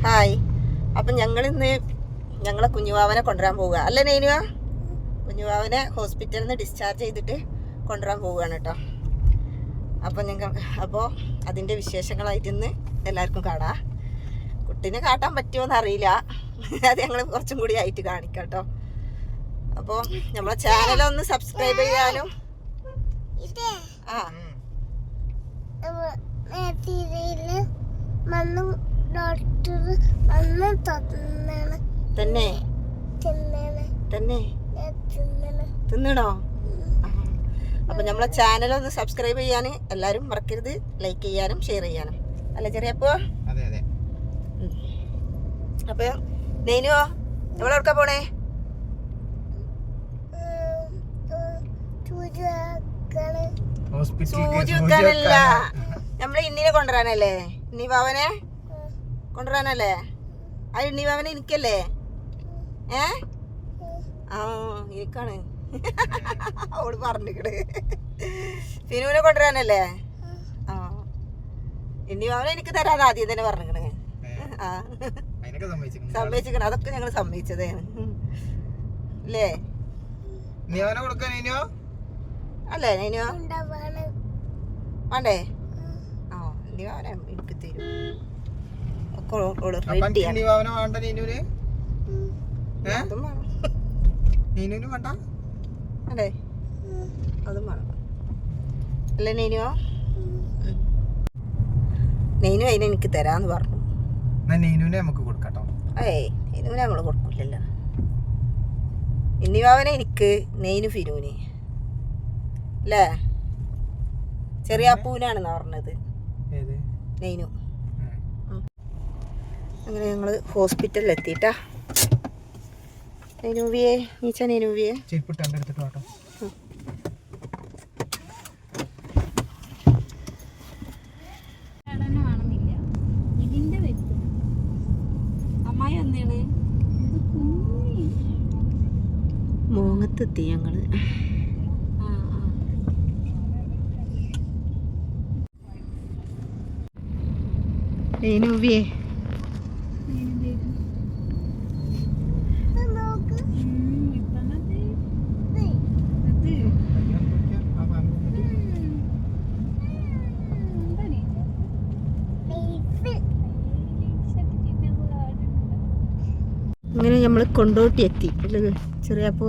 Hi. അപ്പം ഞങ്ങളിന്ന് ഞങ്ങളെ കുഞ്ഞുവാവനെ കൊണ്ടുവരാൻ പോവുക അല്ലേ നെയ്നുവ? കുഞ്ഞുവാവനെ ഹോസ്പിറ്റലിൽ നിന്ന് ഡിസ്ചാർജ് ചെയ്തിട്ട് കൊണ്ടുവരാൻ പോവുകയാണ് കേട്ടോ. അപ്പോൾ അതിൻ്റെ വിശേഷങ്ങളായിട്ട് ഇന്ന് എല്ലാവർക്കും കാണാം. കുട്ടീനെ കാട്ടാൻ പറ്റുമോയെന്ന് അറിയില്ല, അത് ഞങ്ങൾ കുറച്ചും കൂടി ആയിട്ട് കാണിക്കാം കേട്ടോ. അപ്പോൾ നമ്മളെ ചാനലൊന്ന് സബ്സ്ക്രൈബ് ചെയ്യാനും തന്നെ തിന്നണോ? അപ്പം നമ്മളെ ചാനലൊന്ന് സബ്സ്ക്രൈബ് ചെയ്യാൻ എല്ലാവരും മറക്കരുത്. ലൈക്ക് ചെയ്യാനും ഷെയർ ചെയ്യാനും അല്ലേ ചെറിയപ്പോ? അപ്പൊ നെയ്നുവോ എവിടെയൊക്കെ പോണേ? സൂചി വെക്കാനല്ല, നമ്മളെ ഇന്നിനെ കൊണ്ടുവരാനല്ലേ. ഇന്നിവാവനെ കൊണ്ടുവരാനല്ലേ? ആ ഇന്നിവാവനെ എനിക്കല്ലേ? എനിക്കാണ് അവള് പറഞ്ഞിക്കണ്. ഫിനുവിനെ കൊണ്ടുവരാനല്ലേ? ഇന്നിവാവനെ എനിക്ക് തരാന്ന് ആദ്യം തന്നെ പറഞ്ഞിക്കണ്. സമ്മതിച്ചിക്കണ, അതൊക്കെ ഞങ്ങൾ സമ്മതിച്ചതാണ് അല്ലേ? അല്ലേ നൈനോ? വേണ്ടേ? ഇന്നിവാവനെ എനിക്ക് തരും. അതെ അതും വേണം അല്ലേ നെയ്നുവോ? നെയ്നു അതിനെ എനിക്ക് തരാന്ന് പറഞ്ഞു. ഏയ് നെയ്നുവിനെ നമ്മള് കൊടുക്കില്ലല്ലോ. ഇന്നിവാവനെ എനിക്ക്, നെയ്നു ഫിനുവിന് അല്ലേ? ചെറിയ അപ്പൂനാണെന്നാ പറഞ്ഞത് നെയ്നു. അങ്ങനെ ഞങ്ങള് ഹോസ്പിറ്റലിൽ എത്തിയിട്ടാ. നെയ്നൂവിയെ നീച്ച നെയ്നൂവിയെ മോങ്ങത്തെത്തി ഞങ്ങള്. നെയ്നൂവിയെ ഇങ്ങനെ നമ്മള് കൊണ്ടോട്ടി എത്തി അല്ലേ ചെറിയപ്പോ?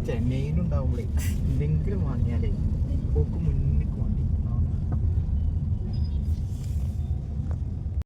ചെന്നൈയിലുണ്ടാവുമ്പളേ എന്തെങ്കിലും വാങ്ങിയാലേ